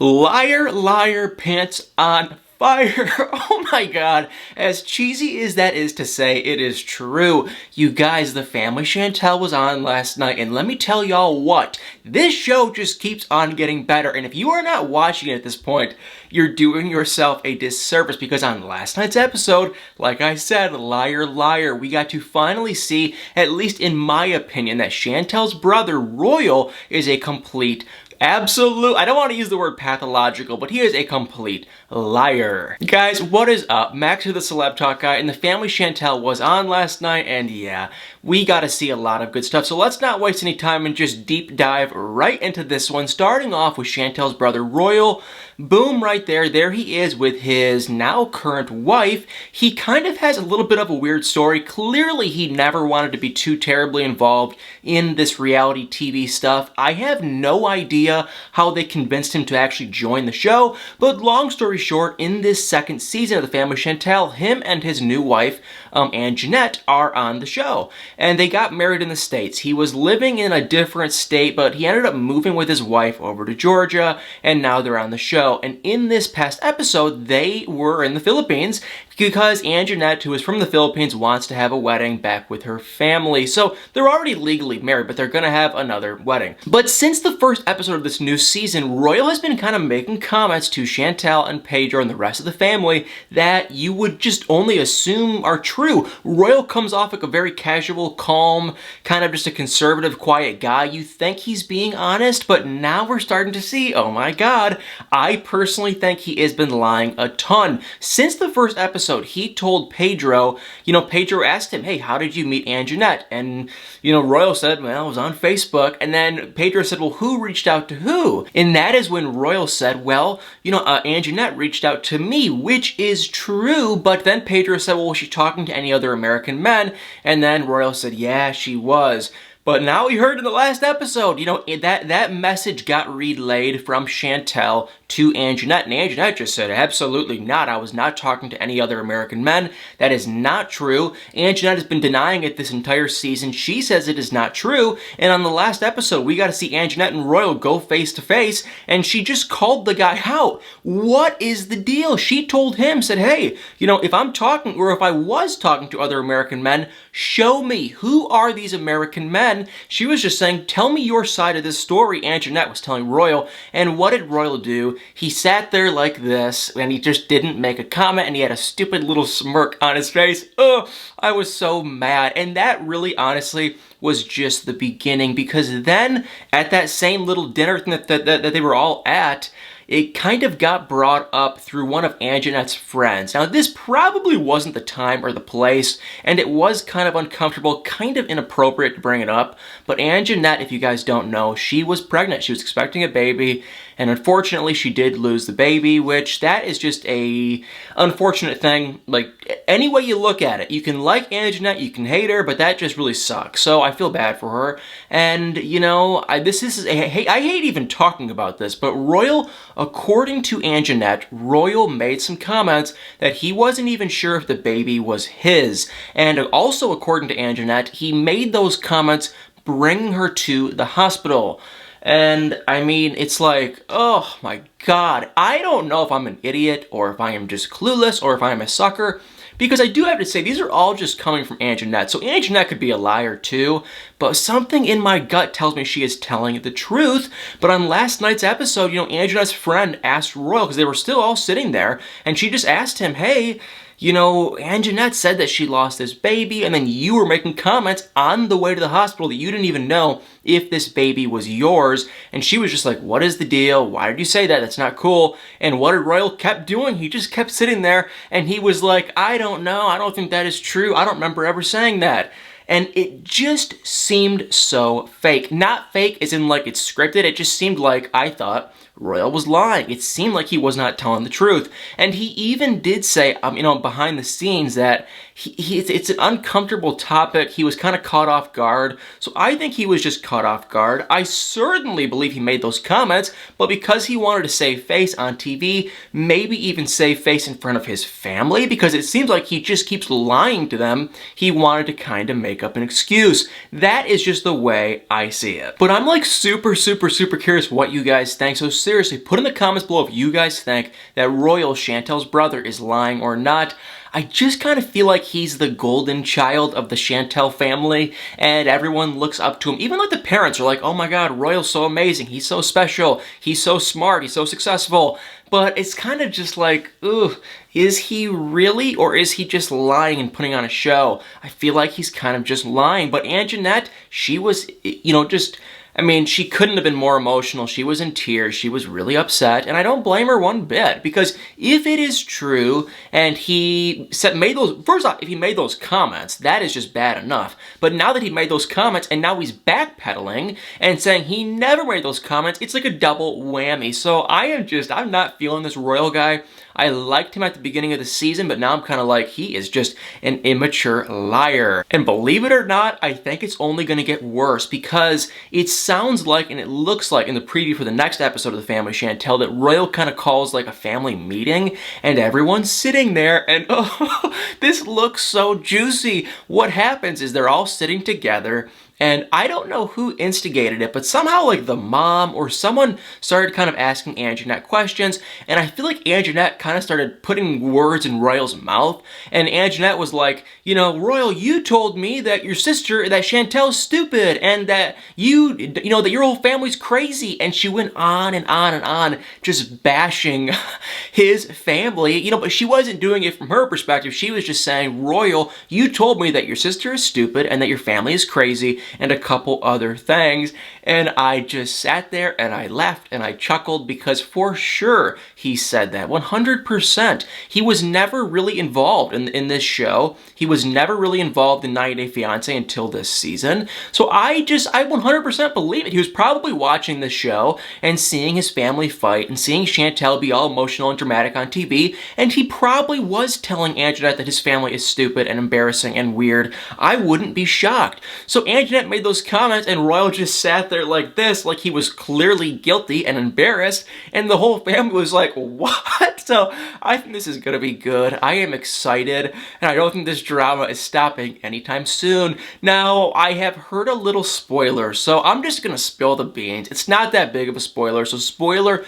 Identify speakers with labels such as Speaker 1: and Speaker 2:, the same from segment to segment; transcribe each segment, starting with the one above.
Speaker 1: Liar, liar, pants on fire. Oh my god. As cheesy as that is to say, it is true. You guys, the family Chantel was on last night, and let me tell y'all what. This show just keeps on getting better, and if you are not watching it at this point, you're doing yourself a disservice, because on last night's episode, like I said, liar, liar, we got to finally see, at least in my opinion, that Chantel's brother, Royal, is a complete absolute, I don't want to use the word pathological, but he is a complete liar. Guys, what is up? Max here, the Celeb Talk guy, and the family Chantel was on last night, and yeah, we got to see a lot of good stuff. So let's not waste any time and just deep dive right into this one, starting off with Chantel's brother Royal. Boom, right there. There he is with his now current wife. He kind of has a little bit of a weird story. Clearly, he never wanted to be too terribly involved in this reality TV stuff. I have no idea how they convinced him to actually join the show, but long story short, in this second season of The Family Chantel, him and his new wife, Ann Jeanette, are on the show. And they got married in the States. He was living in a different state, but he ended up moving with his wife over to Georgia, and now they're on the show. And in this past episode, they were in the Philippines because Ann Jeanette, who is from the Philippines, wants to have a wedding back with her family. So they're already legally married, but they're gonna have another wedding. But since the first episode of this new season, Royal has been kind of making comments to Chantel and Pedro and the rest of the family that you would just only assume are true. Royal comes off like a very casual, calm, kind of just a conservative, quiet guy. You think he's being honest, but now we're starting to see, oh my god, I personally think he has been lying a ton. Since the first episode, he told Pedro, Pedro asked him, hey, how did you meet Ann Jeanette? And, Royal said, well, it was on Facebook. And then Pedro said, well, who reached out to who? And that is when Royal said, well, Ann Jeanette reached out to me, which is true. But then Pedro said, well, was she talking to any other American men? And then Royal said, yeah, she was. But now we heard in the last episode, that message got relayed from Chantel to Ann Jeanette, and Ann Jeanette just said, absolutely not. I was not talking to any other American men. That is not true. Ann Jeanette has been denying it this entire season. She says it is not true, and on the last episode, we got to see Ann Jeanette and Royal go face to face, and she just called the guy out. What is the deal? She told him, said, hey, if I'm talking, or if I was talking to other American men, show me. Who are these American men? She was just saying, tell me your side of this story, Ann Jeanette was telling Royal. And what did Royal do? He sat there like this, and he just didn't make a comment, and he had a stupid little smirk on his face. Oh, I was so mad. And that really, honestly, was just the beginning, because then, at that same little dinner thing that they were all at, it kind of got brought up through one of Ann Jeanette's friends. Now, this probably wasn't the time or the place, and it was kind of uncomfortable, kind of inappropriate to bring it up, but Ann Jeanette, if you guys don't know, she was pregnant. She was expecting a baby, and unfortunately, she did lose the baby, which that is just a unfortunate thing. Like, any way you look at it, you can like Ann Jeanette, you can hate her, but that just really sucks. So I feel bad for her, and I hate even talking about this, but Royal, according to Ann Jeanette, Royal made some comments that he wasn't even sure if the baby was his. And also, according to Ann Jeanette, he made those comments bringing her to the hospital. And I mean, it's like, oh my god, I don't know if I'm an idiot or if I am just clueless or if I'm a sucker. Because I do have to say, these are all just coming from Ann Jeanette. So Ann Jeanette could be a liar too, but something in my gut tells me she is telling the truth. But on last night's episode, Ann Jeanette's friend asked Royal, because they were still all sitting there, and she just asked him, hey, Ann Jeanette said that she lost this baby, and then you were making comments on the way to the hospital that you didn't even know if this baby was yours. And she was just like, what is the deal? Why did you say that? That's not cool. And what did Royal kept doing? He just kept sitting there, and he was like, I don't know. I don't think that is true. I don't remember ever saying that. And it just seemed so fake. Not fake as in like it's scripted. It just seemed like, I thought, Royal was lying. It seemed like he was not telling the truth. And he even did say, behind the scenes that it's an uncomfortable topic. He was kind of caught off guard. So I think he was just caught off guard. I certainly believe he made those comments, but because he wanted to save face on TV, maybe even save face in front of his family, because it seems like he just keeps lying to them, he wanted to kind of make up an excuse. That is just the way I see it. But I'm like super, super, super curious what you guys think. So seriously, put in the comments below if you guys think that Royal, Chantel's brother, is lying or not. I just kind of feel like he's the golden child of the Chantel family, and everyone looks up to him. Even like the parents are like, oh my god, Royal's so amazing, he's so special, he's so smart, he's so successful. But it's kind of just like, ugh, is he really, or is he just lying and putting on a show? I feel like he's kind of just lying. But Anjanette, she was, she couldn't have been more emotional. She was in tears. She was really upset, and I don't blame her one bit, because if it is true and first off, if he made those comments, that is just bad enough. But now that he made those comments and now he's backpedaling and saying he never made those comments, it's like a double whammy. So I'm not feeling this Royal guy. I liked him at the beginning of the season, but now I'm kind of like, he is just an immature liar. And believe it or not, I think it's only going to get worse, because it sounds like and it looks like in the preview for the next episode of The Family Chantel that Royal kind of calls like a family meeting, and everyone's sitting there, and oh, this looks so juicy. What happens is they're all sitting together, and I don't know who instigated it, but somehow like the mom or someone started kind of asking Anjanette questions, and I feel like Anjanette kind of started putting words in Royal's mouth, and Anjanette was like, Royal, you told me that your sister, that Chantel's stupid, and that that your whole family's crazy, and she went on and on and on, just bashing his family, but she wasn't doing it from her perspective. She was just saying, Royal, you told me that your sister is stupid and that your family is crazy, and a couple other things, and I just sat there and I laughed and I chuckled, because for sure he said that, 100%. He was never really involved in this show. He was never really involved in 90 Day Fiance until this season, so I 100% believe it. He was probably watching the show and seeing his family fight and seeing Chantel be all emotional and dramatic on TV, and he probably was telling Anjanette that his family is stupid and embarrassing and weird. I wouldn't be shocked. So Anjanette made those comments, and Royal just sat there like this, like he was clearly guilty and embarrassed, and the whole family was like, what? So I think this is gonna be good. I am excited, and I don't think this drama is stopping anytime soon. Now, I have heard a little spoiler, so I'm just gonna spill the beans. It's not that big of a spoiler, so spoiler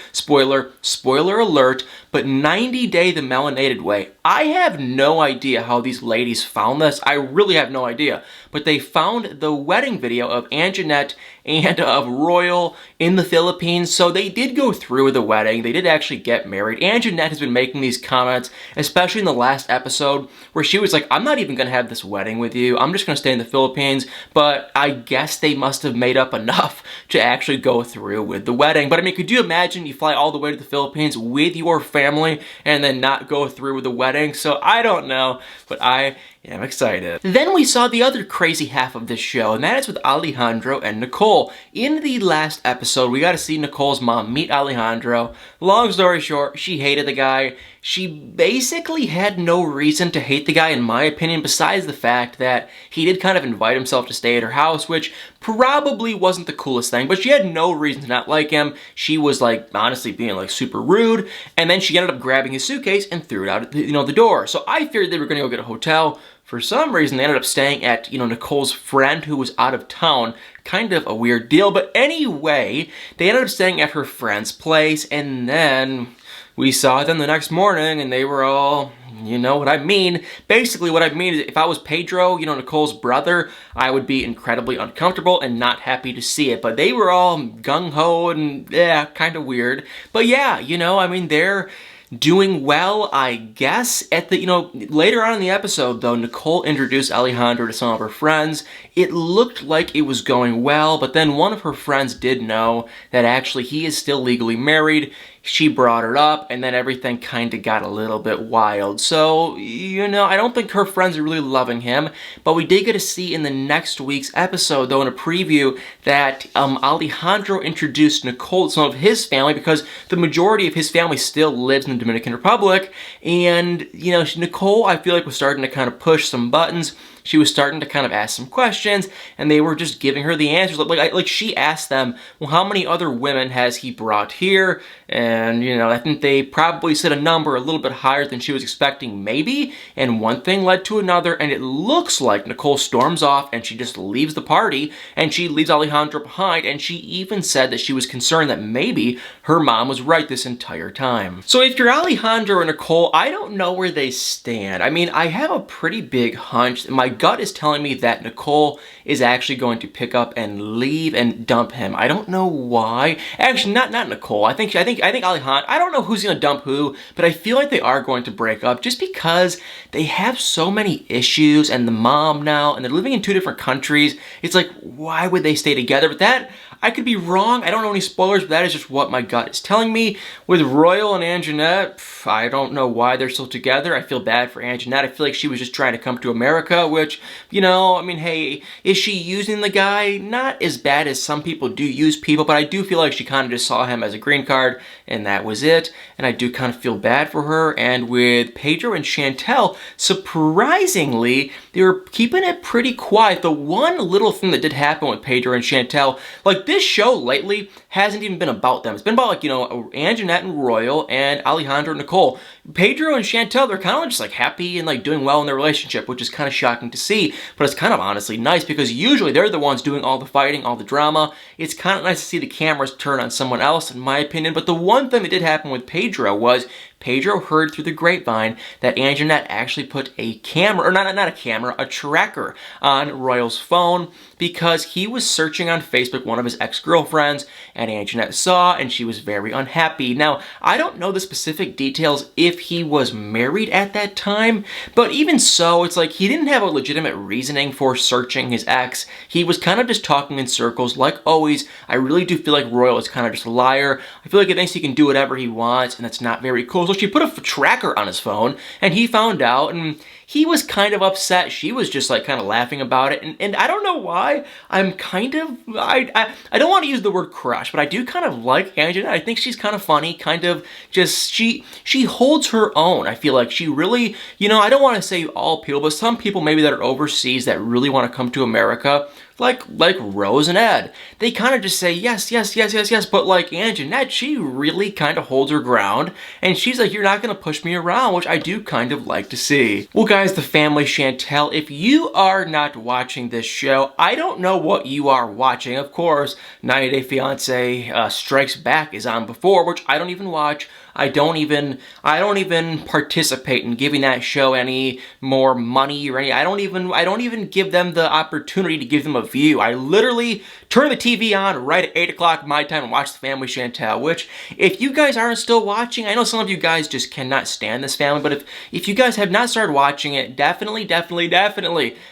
Speaker 1: alert, but 90 Day the Melanated Way. I have no idea how these ladies found this. I really have no idea. But they found the wedding video of Anjanette and of Royal in the Philippines. So they did go through with the wedding. They did actually get married. Anjanette has been making these comments, especially in the last episode, where she was like, I'm not even going to have this wedding with you. I'm just going to stay in the Philippines. But I guess they must have made up enough to actually go through with the wedding. But I mean, could you imagine you fly all the way to the Philippines with your family and then not go through with the wedding? So I don't know, but I am excited. Then we saw the other crazy half of this show, and that is with Alejandro and Nicole. In the last episode, we got to see Nicole's mom meet Alejandro. Long story short, she hated the guy. She basically had no reason to hate the guy, in my opinion, besides the fact that he did kind of invite himself to stay at her house, which probably wasn't the coolest thing, but she had no reason to not like him. She was like, honestly, being like super rude, and then she ended up grabbing his suitcase and threw it out the door. So I figured they were gonna go get a hotel. For some reason, they ended up staying at, Nicole's friend who was out of town. Kind of a weird deal, but anyway, they ended up staying at her friend's place, and then we saw them the next morning, and they were all, you know what I mean. Basically, what I mean is, if I was Pedro, Nicole's brother, I would be incredibly uncomfortable and not happy to see it. But they were all gung-ho and, yeah, kind of weird. But yeah, they're doing well, I guess. At the, later on in the episode, though, Nicole introduced Alejandro to some of her friends. It looked like it was going well, but then one of her friends did know that actually he is still legally married. She brought it up, and then everything kind of got a little bit wild. So, I don't think her friends are really loving him, but we did get to see in the next week's episode, though, in a preview, that Alejandro introduced Nicole to some of his family, because the majority of his family still lives in the Dominican Republic, and, Nicole, I feel like, was starting to kind of push some buttons. she was starting to kind of ask some questions, and they were just giving her the answers. Like she asked them, well, how many other women has he brought here? And, you know, I think they probably said a number a little bit higher than she was expecting, maybe. And one thing led to another, and it looks like Nicole storms off and she just leaves the party, and she leaves Alejandro behind, and she even said that she was concerned that maybe her mom was right this entire time. So if you're Alejandro or Nicole, I don't know where they stand. I mean, I have a pretty big hunch. My gut is telling me that Nicole is actually going to pick up and leave and dump him. I don't know why. Actually, not Nicole. I think Alejandro. I don't know who's gonna dump who, but I feel like they are going to break up just because they have so many issues, and the mom now, and they're living in two different countries. It's like, why would they stay together? But that, I could be wrong. I don't know any spoilers, but that is just what my gut is telling me. With Royal and Anjanette, I don't know why they're still together. I feel bad for Anjanette. I feel like she was just trying to come to America, which, you know, I mean, hey, is she using the guy? Not as bad as some people do use people, but I do feel like she kind of just saw him as a green card, and that was it. And I do kind of feel bad for her. And with Pedro and Chantel, surprisingly, they were keeping it pretty quiet. The one little thing that did happen with Pedro and Chantel, like, this show lately hasn't even been about them. It's been about, like, you know, Anjanette and Royal and Alejandro and Nicole. Pedro and Chantel, they're kind of just like happy and like doing well in their relationship, which is kind of shocking to see, but it's kind of honestly nice because usually they're the ones doing all the fighting, all the drama. It's kind of nice to see the cameras turn on someone else, in my opinion. But the one thing that did happen with Pedro was Pedro heard through the grapevine that Anjanette actually put a camera, or not a camera, a tracker on Royal's phone because he was searching on Facebook one of his ex-girlfriends, and Anjanette saw, and she was very unhappy. Now, I don't know the specific details if he was married at that time, but even so, it's like he didn't have a legitimate reasoning for searching his ex. He was kind of just talking in circles, like always. I really do feel like Royal is kind of just a liar. I feel like he thinks he can do whatever he wants, and that's not very cool. So she put a tracker on his phone, and he found out, and he was kind of upset. She was just like kind of laughing about it, and I don't know why. I'm kind of, I don't want to use the word crush, but I do kind of like Anjanette. I think she's kind of funny, kind of just, she holds her own. I feel like she really, you know, I don't want to say all people, but some people maybe that are overseas that really want to come to America, like Rose and Ed, they kind of just say yes, yes, yes, yes, yes, but like Anjanette, she really kind of holds her ground, and she's like, you're not going to push me around, which I do kind of like to see. Well, guys, the family Chantel, if you are not watching this show, I don't know what you are watching. Of course, 90 Day Fiance Strikes Back is on before, which I don't even watch. I don't even participate in giving that show any more money or any, I don't even give them the opportunity to give them a view. I literally turn the TV on right at 8 o'clock my time and watch the family Chantel, which if you guys aren't still watching, I know some of you guys just cannot stand this family, but if you guys have not started watching it, definitely,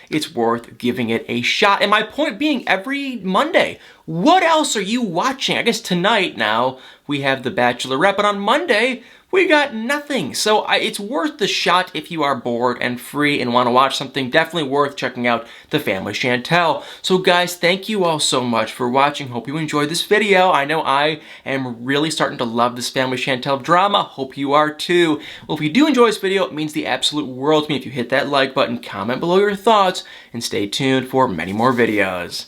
Speaker 1: it's worth giving it a shot. And my point being, every Monday, what else are you watching? I guess tonight now we have The Bachelorette, but on Monday we got nothing. So it's worth the shot if you are bored and free and want to watch something. Definitely worth checking out The Family Chantel. So guys, thank you all so much for watching. Hope you enjoyed this video. I know I am really starting to love this Family Chantel drama. Hope you are too. Well, if you do enjoy this video, it means the absolute world to me if you hit that like button, comment below your thoughts, and stay tuned for many more videos.